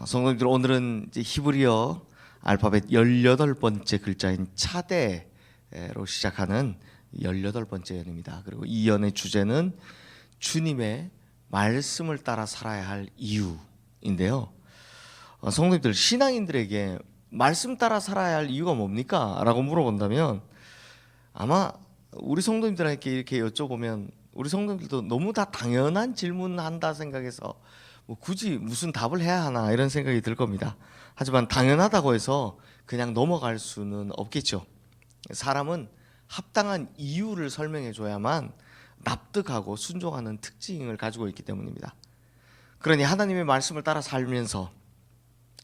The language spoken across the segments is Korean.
성도님들, 오늘은 이제 히브리어 알파벳 18번째 글자인 차대로 시작하는 18번째 연입니다. 그리고 이 연의 주제는 주님의 말씀을 따라 살아야 할 이유인데요. 성도님들, 신앙인들에게 말씀 따라 살아야 할 이유가 뭡니까? 라고 물어본다면 아마 우리 성도님들에게 이렇게 여쭤보면 우리 성도님들도 너무 다 당연한 질문한다 생각해서 뭐 굳이 무슨 답을 해야 하나 이런 생각이 들 겁니다. 하지만 당연하다고 해서 그냥 넘어갈 수는 없겠죠. 사람은 합당한 이유를 설명해 줘야만 납득하고 순종하는 특징을 가지고 있기 때문입니다. 그러니 하나님의 말씀을 따라 살면서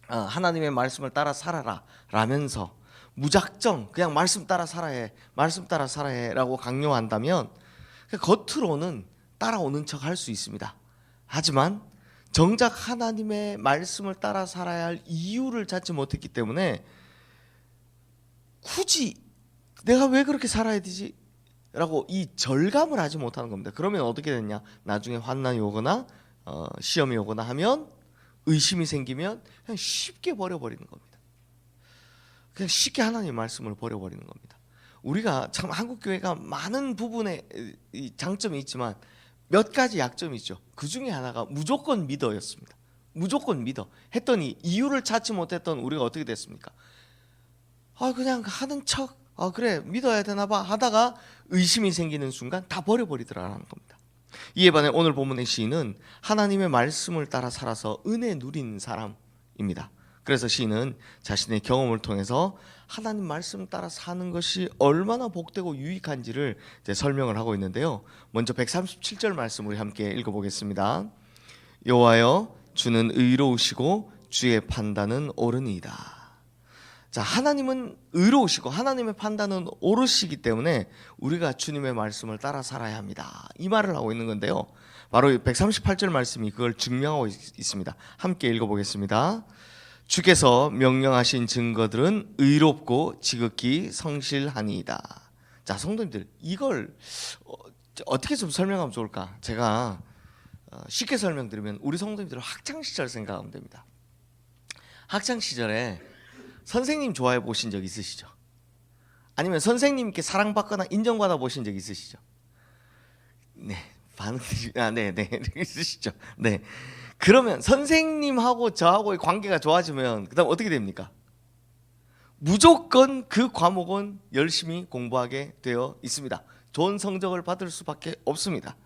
하나님의 말씀을 따라 살아라 라면서 무작정 그냥 말씀 따라 살아야 해 라고 강요한다면 겉으로는 따라오는 척 할 수 있습니다. 하지만 정작 하나님의 말씀을 따라 살아야 할 이유를 찾지 못했기 때문에 굳이 내가 왜 그렇게 살아야 되지? 라고 이 절감을 하지 못하는 겁니다. 그러면 어떻게 되냐? 나중에 환난이 오거나 시험이 오거나 하면 의심이 생기면 그냥 쉽게 버려버리는 겁니다. 그냥 쉽게 하나님의 말씀을 버려버리는 겁니다. 우리가 참 한국교회가 많은 부분에 장점이 있지만 몇 가지 약점이 있죠. 그 중에 하나가 무조건 믿어였습니다. 무조건 믿어 했더니 이유를 찾지 못했던 우리가 어떻게 됐습니까? 그냥 하는 척 그래 믿어야 되나 봐 하다가 의심이 생기는 순간 다 버려버리더라라는 겁니다. 이에 반해 오늘 본문의 시인은 하나님의 말씀을 따라 살아서 은혜 누린 사람입니다. 그래서 시인은 자신의 경험을 통해서 하나님 말씀 따라 사는 것이 얼마나 복되고 유익한지를 이제 설명을 하고 있는데요. 먼저 137절 말씀 우리 함께 읽어보겠습니다. 여호와여, 주는 의로우시고 주의 판단은 옳으니이다. 자, 하나님은 의로우시고 하나님의 판단은 옳으시기 때문에 우리가 주님의 말씀을 따라 살아야 합니다. 이 말을 하고 있는 건데요. 바로 138절 말씀이 그걸 증명하고 있습니다. 함께 읽어보겠습니다. 주께서 명령하신 증거들은 의롭고 지극히 성실하니이다. 자, 성도님들, 이걸 어떻게 좀 설명하면 좋을까? 제가 쉽게 설명드리면 우리 성도님들 학창 시절 생각하면 됩니다. 학창 시절에 선생님 좋아해 보신 적 있으시죠? 아니면 선생님께 사랑받거나 인정받아 보신 적 있으시죠? 네, 네, 있으시죠? 네. 그러면 선생님하고 저하고의 관계가 좋아지면 그다음 어떻게 됩니까? 무조건 그 과목은 열심히 공부하게 되어 있습니다. 좋은 성적을 받을 수밖에 없습니다.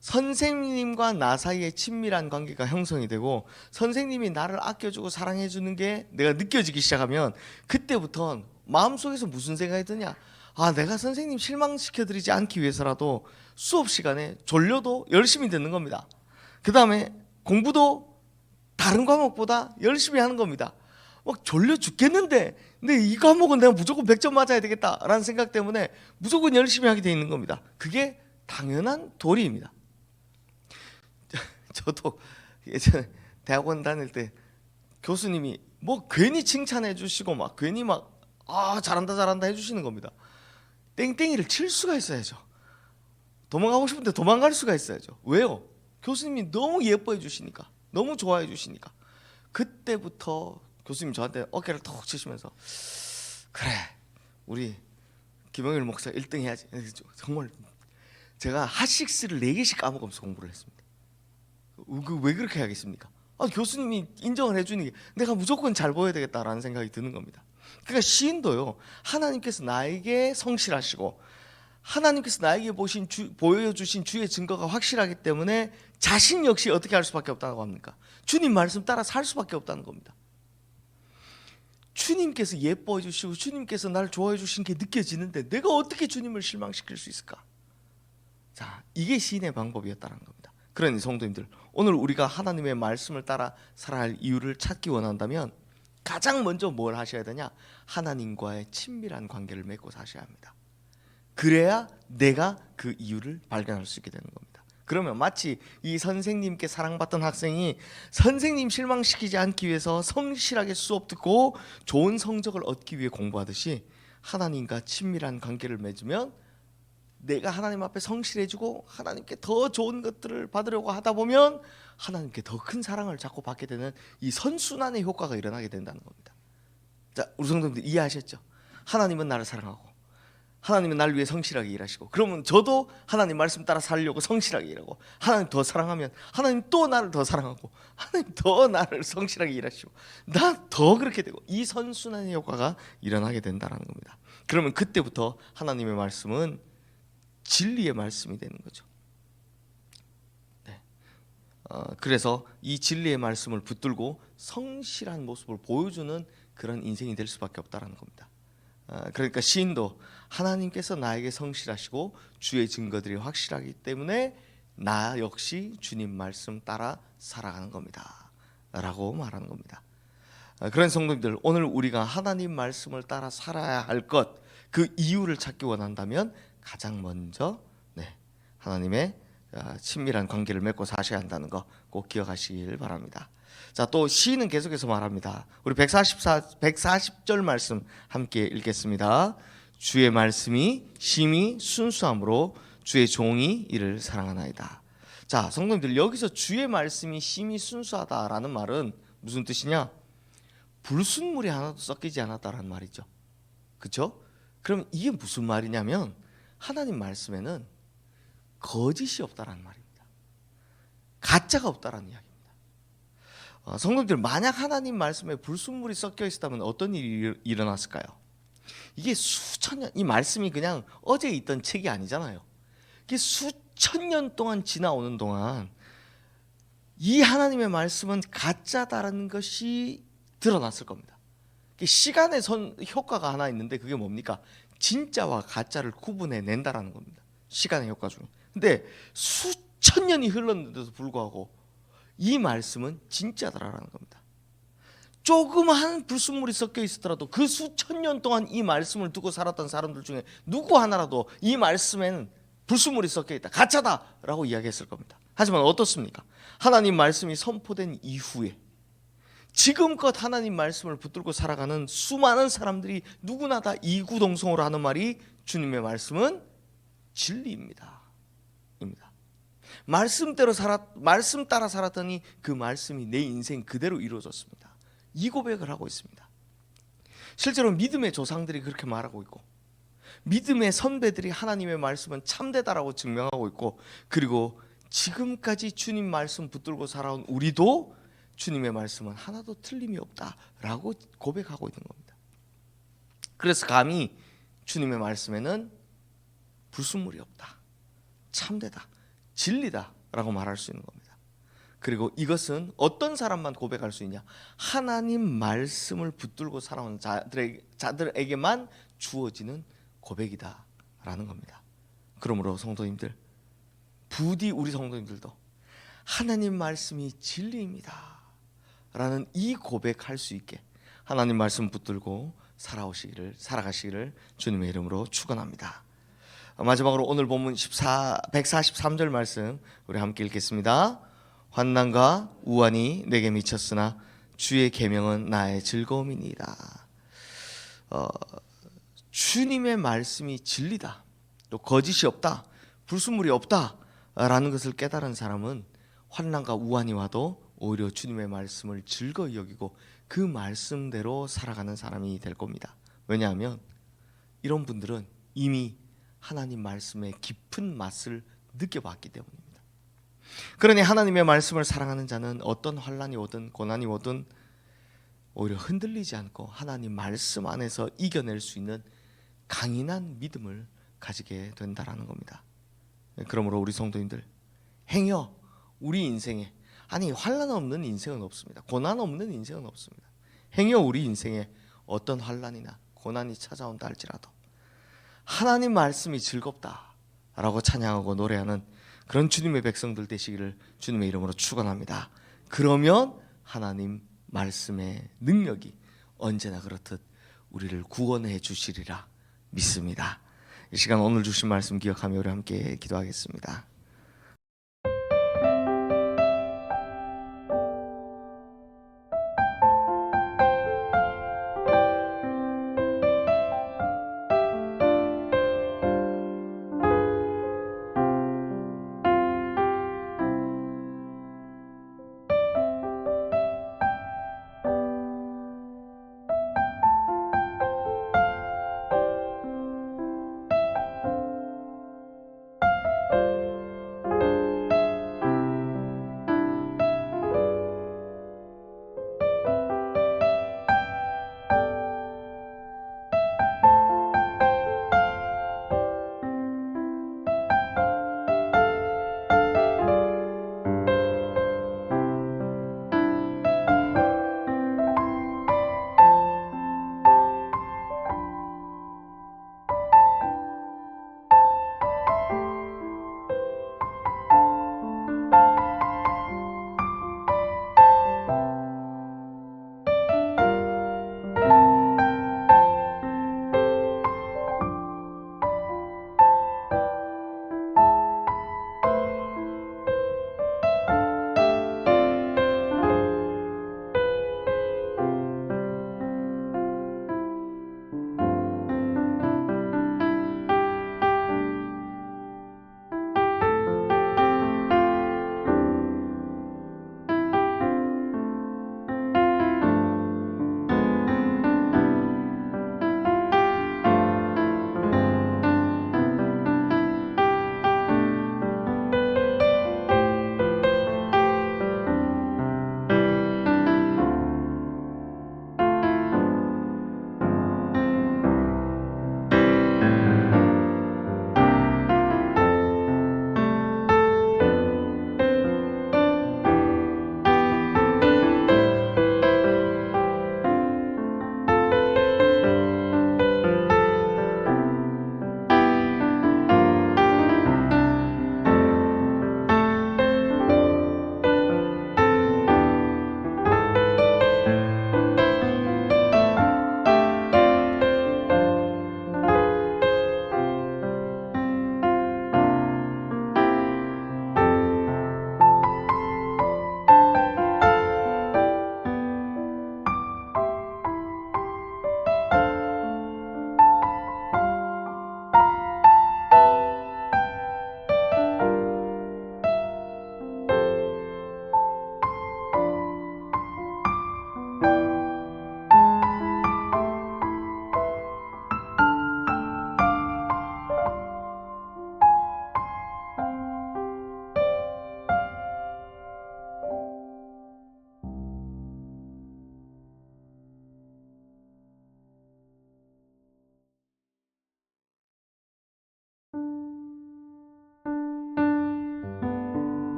선생님과 나 사이에 친밀한 관계가 형성이 되고 선생님이 나를 아껴주고 사랑해주는 게 내가 느껴지기 시작하면 그때부터 마음속에서 무슨 생각이 드냐? 내가 선생님 실망시켜드리지 않기 위해서라도 수업 시간에 졸려도 열심히 듣는 겁니다. 그 다음에 공부도 다른 과목보다 열심히 하는 겁니다. 막 졸려 죽겠는데 근데 이 과목은 내가 무조건 100점 맞아야 되겠다라는 생각 때문에 무조건 열심히 하게 돼 있는 겁니다. 그게 당연한 도리입니다. 저도 예전에 대학원 다닐 때 교수님이 뭐 괜히 칭찬해 주시고 막 괜히 막 잘한다 해주시는 겁니다. 땡땡이를 칠 수가 있어야죠. 도망가고 싶은데 도망갈 수가 있어야죠. 왜요? 교수님이 너무 예뻐해 주시니까, 너무 좋아해 주시니까. 그때부터 교수님 저한테 어깨를 톡 치시면서 그래, 우리 김영일 목사 1등 해야지. 정말 제가 핫식스를 4개씩 까먹으면서 공부를 했습니다. 왜 그렇게 하겠습니까? 교수님이 인정을 해주니 내가 무조건 잘 보여야 되겠다라는 생각이 드는 겁니다. 그러니까 시인도요, 하나님께서 나에게 성실하시고 하나님께서 나에게 보여주신 주의 증거가 확실하기 때문에 자신 역시 어떻게 할 수밖에 없다고 합니까? 주님 말씀 따라 살 수밖에 없다는 겁니다. 주님께서 예뻐해 주시고 주님께서 나를 좋아해 주신 게 느껴지는데 내가 어떻게 주님을 실망시킬 수 있을까? 자, 이게 시인의 방법이었다는 겁니다. 그러니 성도님들, 오늘 우리가 하나님의 말씀을 따라 살아야 할 이유를 찾기 원한다면 가장 먼저 뭘 하셔야 되냐? 하나님과의 친밀한 관계를 맺고 사셔야 합니다. 그래야 내가 그 이유를 발견할 수 있게 되는 겁니다. 그러면 마치 이 선생님께 사랑받던 학생이 선생님 실망시키지 않기 위해서 성실하게 수업 듣고 좋은 성적을 얻기 위해 공부하듯이 하나님과 친밀한 관계를 맺으면 내가 하나님 앞에 성실해지고 하나님께 더 좋은 것들을 받으려고 하다 보면 하나님께 더 큰 사랑을 자꾸 받게 되는 이 선순환의 효과가 일어나게 된다는 겁니다. 자, 우리 성도님들 이해하셨죠? 하나님은 나를 사랑하고 하나님은 나를 위해 성실하게 일하시고, 그러면 저도 하나님 말씀 따라 살려고 성실하게 일하고, 하나님 더 사랑하면 하나님 또 나를 더 사랑하고, 하나님 더 나를 성실하게 일하시고, 나 더 그렇게 되고, 이 선순환의 효과가 일어나게 된다는 겁니다. 그러면 그때부터 하나님의 말씀은 진리의 말씀이 되는 거죠. 네. 그래서 이 진리의 말씀을 붙들고 성실한 모습을 보여주는 그런 인생이 될 수밖에 없다는 겁니다. 그러니까 시인도 하나님께서 나에게 성실하시고 주의 증거들이 확실하기 때문에 나 역시 주님 말씀 따라 살아가는 겁니다 라고 말하는 겁니다. 그런 성도님들, 오늘 우리가 하나님 말씀을 따라 살아야 할 것, 그 이유를 찾기 원한다면 가장 먼저 하나님의 친밀한 관계를 맺고 사셔야 한다는 거 꼭 기억하시길 바랍니다. 자, 또 시인은 계속해서 말합니다. 우리 140절 말씀 함께 읽겠습니다. 주의 말씀이 심히 순수함으로 주의 종이 이를 사랑하나이다. 자, 성도님들, 여기서 주의 말씀이 심히 순수하다라는 말은 무슨 뜻이냐? 불순물이 하나도 섞이지 않았다라는 말이죠. 그렇죠? 그럼 이게 무슨 말이냐면 하나님 말씀에는 거짓이 없다라는 말입니다. 가짜가 없다라는 이야기입니다. 성도님들, 만약 하나님 말씀에 불순물이 섞여 있었다면 어떤 일이 일어났을까요? 이게 수천 년, 이 말씀이 그냥 어제 있던 책이 아니잖아요. 이게 수천 년 동안 지나오는 동안 이 하나님의 말씀은 가짜다라는 것이 드러났을 겁니다. 시간의 효과가 하나 있는데 그게 뭡니까? 진짜와 가짜를 구분해낸다라는 겁니다. 시간의 효과 중에. 근데 수천 년이 흘렀는데도 불구하고 이 말씀은 진짜다라는 겁니다. 조그마한 불순물이 섞여 있었더라도 그 수천 년 동안 이 말씀을 두고 살았던 사람들 중에 누구 하나라도 이 말씀에는 불순물이 섞여 있다, 가짜다라고 이야기했을 겁니다. 하지만 어떻습니까? 하나님 말씀이 선포된 이후에 지금껏 하나님 말씀을 붙들고 살아가는 수많은 사람들이 누구나 다 이구동성으로 하는 말이 주님의 말씀은 진리입니다. 말씀 따라 살았더니 그 말씀이 내 인생 그대로 이루어졌습니다. 이 고백을 하고 있습니다. 실제로 믿음의 조상들이 그렇게 말하고 있고, 믿음의 선배들이 하나님의 말씀은 참되다라고 증명하고 있고, 그리고 지금까지 주님 말씀 붙들고 살아온 우리도 주님의 말씀은 하나도 틀림이 없다라고 고백하고 있는 겁니다. 그래서 감히 주님의 말씀에는 불순물이 없다, 참되다, 진리다라고 말할 수 있는 겁니다. 그리고 이것은 어떤 사람만 고백할 수 있냐? 하나님 말씀을 붙들고 살아온 자들에게만 주어지는 고백이다라는 겁니다. 그러므로 성도님들, 부디 우리 성도님들도 하나님 말씀이 진리입니다 라는 이 고백할 수 있게 하나님 말씀 붙들고 살아가시기를 주님의 이름으로 축원합니다. 마지막으로 오늘 본문 143절 말씀 우리 함께 읽겠습니다. 환난과 우환이 내게 미쳤으나 주의 계명은 나의 즐거움이니이다. 주님의 말씀이 진리다, 또 거짓이 없다, 불순물이 없다라는 것을 깨달은 사람은 환난과 우환이 와도 오히려 주님의 말씀을 즐거이 여기고 그 말씀대로 살아가는 사람이 될 겁니다. 왜냐하면 이런 분들은 이미 하나님 말씀의 깊은 맛을 느껴봤기 때문입니다. 그러니 하나님의 말씀을 사랑하는 자는 어떤 환난이 오든 고난이 오든 오히려 흔들리지 않고 하나님 말씀 안에서 이겨낼 수 있는 강인한 믿음을 가지게 된다라는 겁니다. 그러므로 우리 성도님들, 행여 우리 인생에, 아니 환난 없는 인생은 없습니다. 고난 없는 인생은 없습니다. 행여 우리 인생에 어떤 환난이나 고난이 찾아온다 할지라도 하나님 말씀이 즐겁다라고 찬양하고 노래하는 그런 주님의 백성들 되시기를 주님의 이름으로 축원합니다. 그러면 하나님 말씀의 능력이 언제나 그렇듯 우리를 구원해 주시리라 믿습니다. 이 시간 오늘 주신 말씀 기억하며 우리 함께 기도하겠습니다.